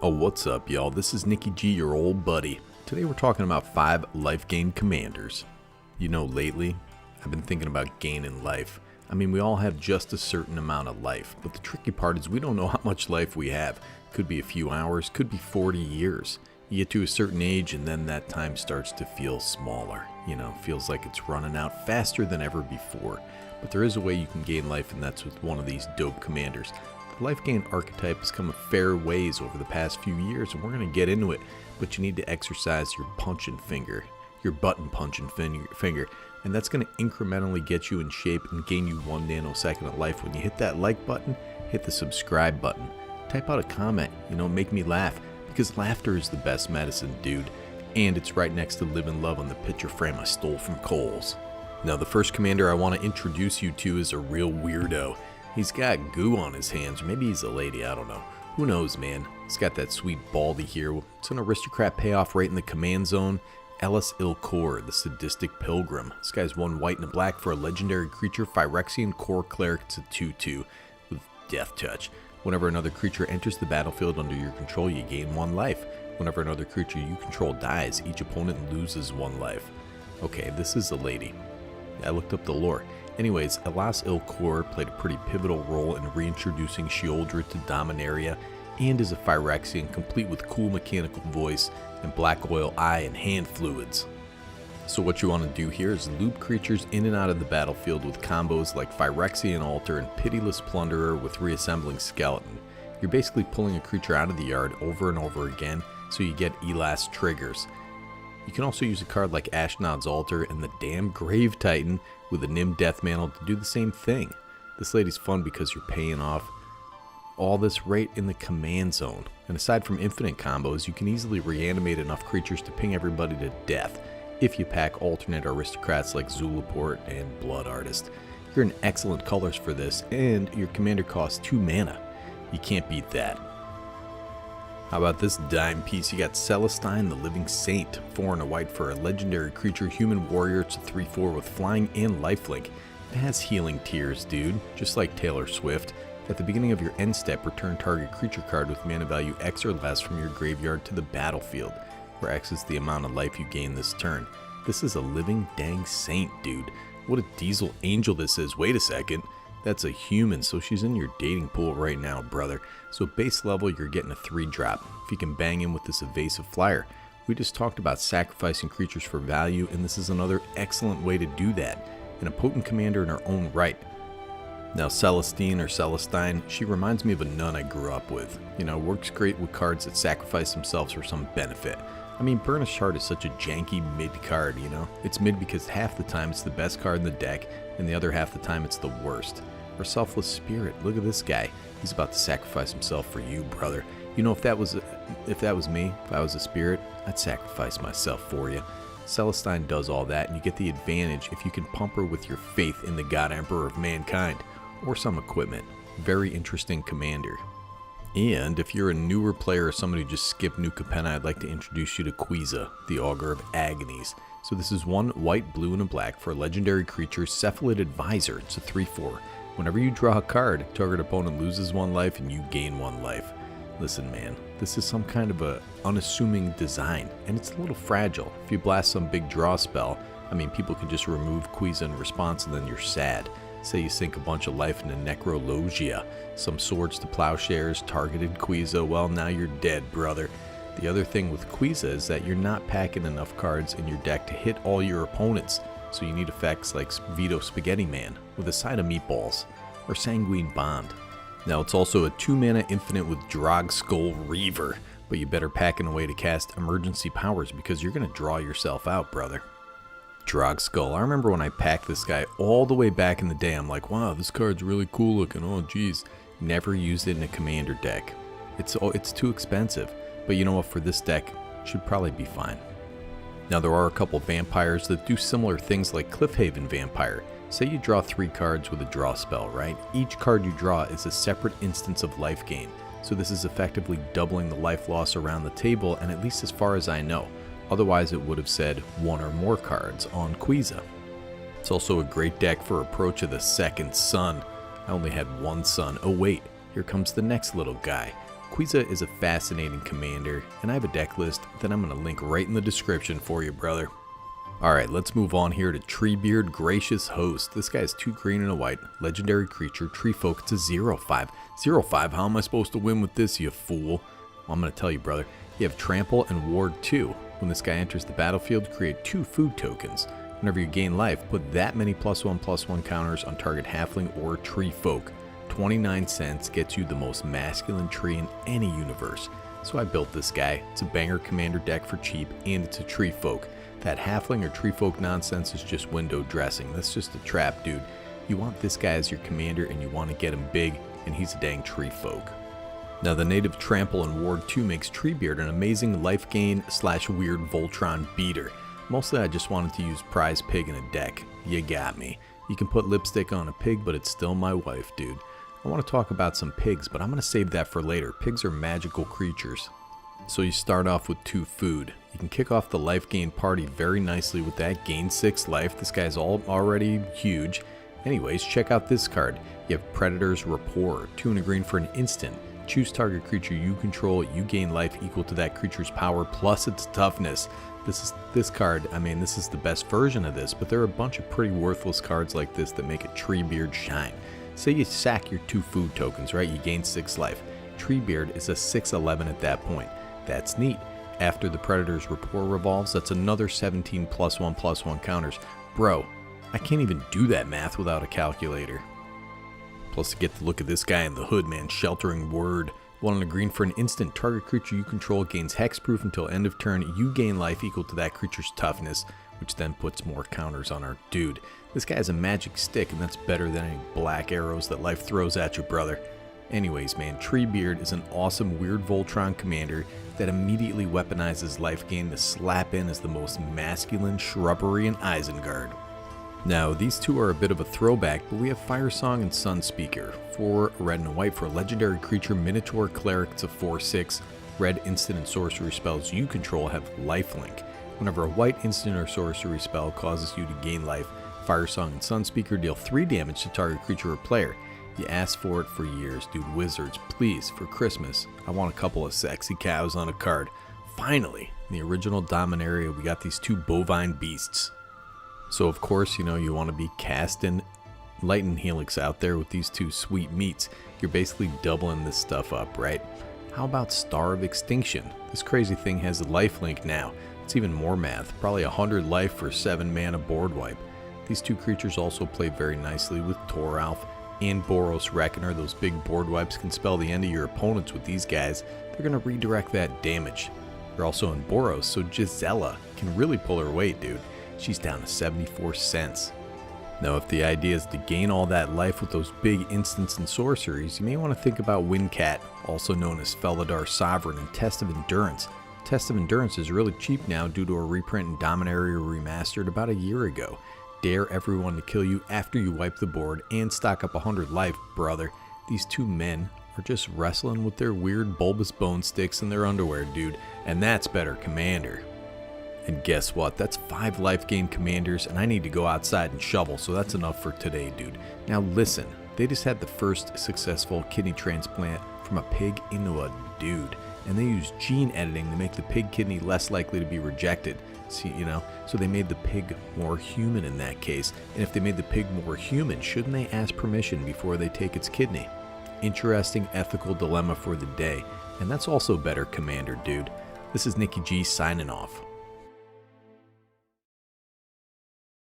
Oh, what's up, y'all? This is Nicky G, your old buddy. Today we're talking about 5 Lifegain Commanders. You know, lately, I've been thinking about gaining life. I mean, we all have just a certain amount of life, but the tricky part is we don't know how much life we have. Could be a few hours, could be 40 years. You get to a certain age and then that time starts to feel smaller. You know, feels like it's running out faster than ever before. But there is a way you can gain life, and that's with one of these dope commanders. The Lifegain archetype has come a fair ways over the past few years, and we're going to get into it, but you need to exercise your punching finger, your button punching finger, and that's going to incrementally get you in shape and gain you 1 nanosecond of life. When you hit that like button, hit the subscribe button, type out a comment, make me laugh, because laughter is the best medicine, dude, and it's right next to Live and Love on the picture frame I stole from Kohl's. Now, the first commander I want to introduce you to is a real weirdo. He's got goo on his hands, or maybe he's a lady, I don't know. Who knows, man? He's got that sweet baldy here. It's an aristocrat payoff right in the command zone. Ellis Il-Kor, the sadistic pilgrim. This guy's 1 white and a black for a legendary creature, il-Kor cleric. It's a 2/2 with death touch. Whenever another creature enters the battlefield under your control, you gain 1 life. Whenever another creature you control dies, each opponent loses 1 life. Okay, this is a lady. I looked up the lore. Anyways, Ellis Ilor played a pretty pivotal role in reintroducing Sheoldred to Dominaria, and is a Phyrexian complete with cool mechanical voice and black oil eye and hand fluids. So what you want to do here is loop creatures in and out of the battlefield with combos like Phyrexian Altar and Pitiless Plunderer with Reassembling Skeleton. You're basically pulling a creature out of the yard over and over again, so you get Elas triggers. You can also use a card like Ashnod's Altar and the damn Grave Titan with a Nim Death Mantle to do the same thing. This lady's fun because you're paying off all this right in the command zone. And aside from infinite combos, you can easily reanimate enough creatures to ping everybody to death if you pack alternate aristocrats like Zulaport and Blood Artist. You're in excellent colors for this, and your commander costs 2 mana. You can't beat that. How about this dime piece? You got Celestine, the Living Saint, 4 and a white for a legendary creature, human warrior. It's a 3/4 with flying and lifelink. It has healing tears, dude, just like Taylor Swift. At the beginning of your end step, return target creature card with mana value X or less from your graveyard to the battlefield, where X is the amount of life you gain this turn. This is a living dang saint, dude. What a diesel angel this is. Wait a second. That's a human, so she's in your dating pool right now, brother. So base level, you're getting a 3-drop. If you can bang in with this evasive flyer. We just talked about sacrificing creatures for value, and this is another excellent way to do that, and a potent commander in her own right. Now, Celestine or Celestine, she reminds me of a nun I grew up with. Works great with cards that sacrifice themselves for some benefit. I mean, Burnished Heart is such a janky mid card, It's mid because half the time it's the best card in the deck, and the other half the time it's the worst. Or Selfless Spirit, look at this guy. He's about to sacrifice himself for you, brother. If that was me, if I was a spirit, I'd sacrifice myself for you. Celestine does all that, and you get the advantage if you can pump her with your faith in the God Emperor of Mankind, or some equipment. Very interesting commander. And if you're a newer player or somebody who just skipped New Capenna, I'd like to introduce you to Queza, the Augur of Agonies. So this is 1 white, blue, and a black for a legendary creature, Cephalid Advisor. It's a 3/4. Whenever you draw a card, target opponent loses 1 life and you gain 1 life. Listen, man, this is some kind of a unassuming design, and it's a little fragile. If you blast some big draw spell, people can just remove Queza in response and then you're sad. Say you sink a bunch of life into Necrologia, some Swords to Plowshares, targeted Queza, well, now you're dead, brother. The other thing with Queza is that you're not packing enough cards in your deck to hit all your opponents, so you need effects like Vito Spaghetti Man with a side of meatballs, or Sanguine Bond. Now, it's also a 2 mana infinite with Drog Skull Reaver, but you better pack in a way to cast emergency powers because you're going to draw yourself out, brother. Drog Skull. I remember when I packed this guy all the way back in the day, I'm like, wow, this card's really cool looking, oh geez. Never used it in a commander deck. It's too expensive, but you know what, for this deck, should probably be fine. Now, there are a couple vampires that do similar things like Cliffhaven Vampire. Say you draw 3 cards with a draw spell, right? Each card you draw is a separate instance of life gain, so this is effectively doubling the life loss around the table, and at least as far as I know. Otherwise, it would have said 1 or more cards on Queza. It's also a great deck for Approach of the Second Sun. I only had 1 sun. Oh wait, here comes the next little guy. Queza is a fascinating commander, and I have a deck list that I'm going to link right in the description for you, brother. Alright, let's move on here to Treebeard, Gracious Host. This guy is 2 green and a white, legendary creature, tree folk. It's a 0/5. 0/5, how am I supposed to win with this, you fool? Well, I'm going to tell you, brother. You have Trample and Ward 2. When this guy enters the battlefield, create 2 food tokens. Whenever you gain life, put that many +1/+1 counters on target halfling or tree folk. 29 cents gets you the most masculine tree in any universe. So I built this guy. It's a banger commander deck for cheap, and it's a tree folk. That halfling or tree folk nonsense is just window dressing. That's just a trap, dude. You want this guy as your commander, and you want to get him big, and he's a dang tree folk. Now, the native Trample and Ward 2 makes Treebeard an amazing life gain / weird Voltron beater. Mostly I just wanted to use prize pig in a deck. You got me. You can put lipstick on a pig, but it's still my wife, dude. I want to talk about some pigs, but I'm going to save that for later. Pigs are magical creatures. So you start off with 2 food. You can kick off the life gain party very nicely with that. Gain 6 life. This guy's already huge. Anyways, check out this card. You have Predator's Rapport. 2 and a green for an instant. Choose target creature you control. You gain life equal to that creature's power plus its toughness. This card, I mean, this is the best version of this, but there are a bunch of pretty worthless cards like this that make a Treebeard shine. Say you sack your 2 food tokens, right? You gain 6 life. Treebeard is a 6/11 at that point. That's neat. After the Predator's Rapport revolves, that's another 17 +1/+1 counters. Bro, I can't even do that math without a calculator. Plus, to get to look at this guy in the hood, man. Sheltering Word. 1 and a green for an instant. Target creature you control gains hexproof until end of turn. You gain life equal to that creature's toughness, which then puts more counters on our dude. This guy has a magic stick, and that's better than any black arrows that life throws at you, brother. Anyways, man, Treebeard is an awesome weird Voltron commander that immediately weaponizes life gain to slap in as the most masculine shrubbery in Isengard. Now, these 2 are a bit of a throwback, but we have Firesong and Sunspeaker. 4 red and a white for a legendary creature, Minotaur Cleric. It's a 4/6. Red instant and sorcery spells you control have lifelink. Whenever a white instant or sorcery spell causes you to gain life, Firesong and Sunspeaker deal 3 damage to target creature or player. You asked for it for years, dude. Wizards, please, for Christmas, I want a couple of sexy cows on a card. Finally, in the original Dominaria, we got these 2 bovine beasts. So of course, you know, you want to be casting Lightning Helix out there with these 2 sweet meats. You're basically doubling this stuff up, right? How about Star of Extinction? This crazy thing has a lifelink now. It's even more math, probably 100 life for 7 mana board wipe. These 2 creatures also play very nicely with Toralf and Boros Reckoner. Those big board wipes can spell the end of your opponents with these guys. They're going to redirect that damage. They're also in Boros, so Gisela can really pull her weight, dude. She's down to 74 cents. Now, if the idea is to gain all that life with those big instants and sorceries, you may want to think about Windcat, also known as Felidar Sovereign, and Test of Endurance. Test of Endurance is really cheap now due to a reprint in Dominaria Remastered about a year ago. Dare everyone to kill you after you wipe the board and stock up 100 life, brother. These 2 men are just wrestling with their weird bulbous bone sticks in their underwear, dude, and that's better commander. And guess what? That's 5 life gain commanders, and I need to go outside and shovel, so that's enough for today, dude. Now listen, they just had the first successful kidney transplant from a pig into a dude, and they used gene editing to make the pig kidney less likely to be rejected. See, you know, so they made the pig more human in that case. And if they made the pig more human, shouldn't they ask permission before they take its kidney? Interesting ethical dilemma for the day. And that's also better commander, dude. This is Nicky G signing off.